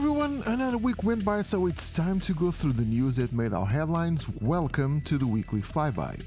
everyone, another week went by, so it's time to go through the news that made our headlines. Welcome to the weekly flyby.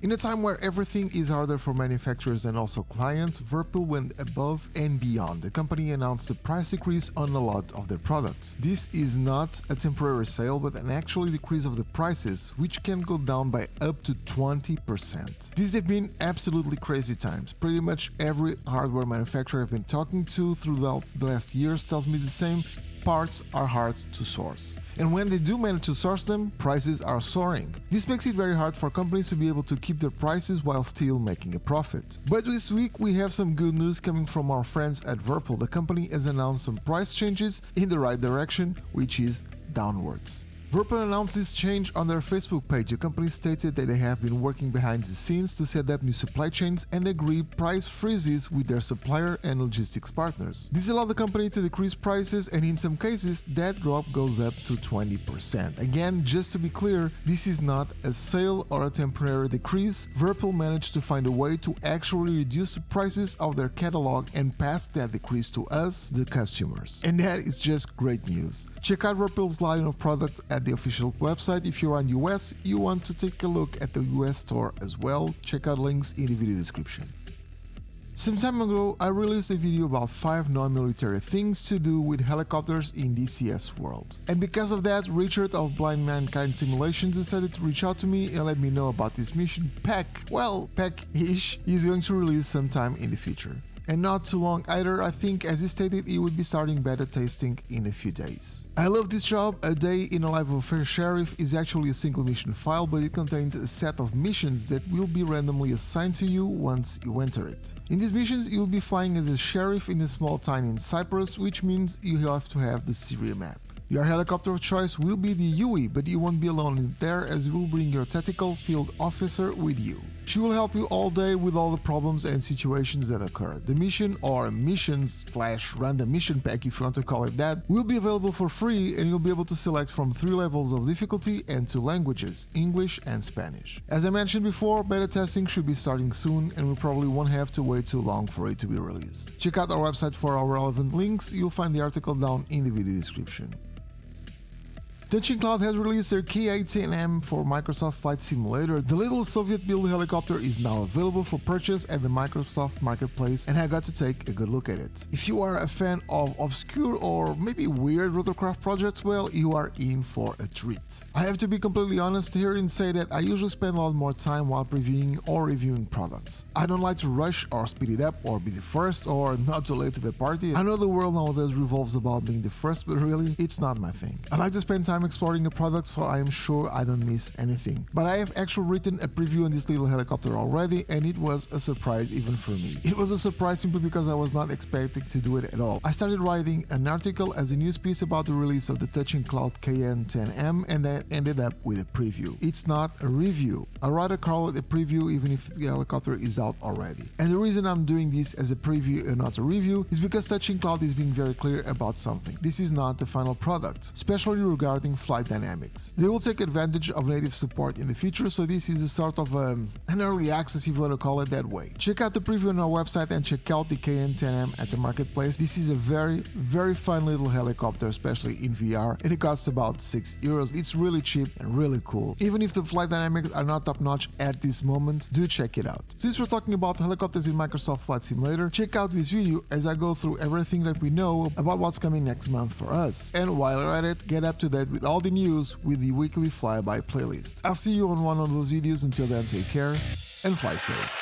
In a time where everything is harder for manufacturers and also clients, VIRPIL went above and beyond. The company announced a price decrease on a lot of their products. This is not a temporary sale, but an actual decrease of the prices, which can go down by up to 20%. These have been absolutely crazy times. Pretty much every hardware manufacturer I've been talking to throughout the last years tells me the same. Parts are hard to source. And when they do manage to source them, prices are soaring. This makes it very hard for companies to be able to keep their prices while still making a profit. But this week we have some good news coming from our friends at VIRPIL. The company has announced some price changes in the right direction, which is downwards. VIRPIL announced this change on their Facebook page. The company stated that they have been working behind the scenes to set up new supply chains and agree price freezes with their supplier and logistics partners. This allowed the company to decrease prices, and in some cases that drop goes up to 20%. Again, just to be clear, this is not a sale or a temporary decrease. VIRPIL managed to find a way to actually reduce the prices of their catalog and pass that decrease to us, the customers. And that is just great news. Check out VIRPIL's line of products at the official website. If you're on US, you want to take a look at the US store as well. Check out links in the video description. Some time ago, I released a video about 5 non-military things to do with helicopters in DCS world. And because of that, Richard of Blindmankind Simulations decided to reach out to me and let me know about this mission Peck-ish is going to release sometime in the future. And not too long either. I think, as he stated, he would be starting beta testing in a few days. I love this job. A day in the life of a sheriff is actually a single mission file, but it contains a set of missions that will be randomly assigned to you once you enter it. In these missions, you'll be flying as a sheriff in a small town in Cyprus, which means you have to have the Syria map. Your helicopter of choice will be the Huey, but you won't be alone there, as you will bring your tactical field officer with you. She will help you all day with all the problems and situations that occur. The mission, or missions/random mission pack if you want to call it that, will be available for free, and you'll be able to select from 3 levels of difficulty and 2 languages, English and Spanish. As I mentioned before, beta testing should be starting soon, and we probably won't have to wait too long for it to be released. Check out our website for our relevant links. You'll find the article down in the video description. Touchingcloud has released their Ka-10M for Microsoft Flight Simulator. The little Soviet-built helicopter is now available for purchase at the Microsoft Marketplace, and I got to take a good look at it. If you are a fan of obscure or maybe weird rotorcraft projects, well, you are in for a treat. I have to be completely honest here and say that I usually spend a lot more time while previewing or reviewing products. I don't like to rush or speed it up or be the first or not too late to the party. I know the world nowadays revolves about being the first, but really, it's not my thing. I like to spend time exploring the product, so I am sure I don't miss anything. But I have actually written a preview on this little helicopter already, and it was a surprise even for me. It was a surprise simply because I was not expecting to do it at all. I started writing an article as a news piece about the release of the Touchingcloud Ka-10M, and that ended up with a preview. It's not a review. I'd rather call it a preview even if the helicopter is out already. And the reason I'm doing this as a preview and not a review is because Touchingcloud is being very clear about something. This is not the final product, especially regarding flight dynamics. They will take advantage of native support in the future, so this is a sort of an early access if you want to call it that way. Check out the preview on our website and check out the Ka-10M at the marketplace. This is a very fun little helicopter, especially in VR, and it costs about €6. It's really cheap and really cool. Even if the flight dynamics are not top notch at this moment, do check it out. Since we're talking about helicopters in Microsoft Flight Simulator, check out this video as I go through everything that we know about what's coming next month for us. And while you're at it, get up to date with all the news with the weekly flyby playlist. I'll see you on one of those videos. Until then, take care and fly safe.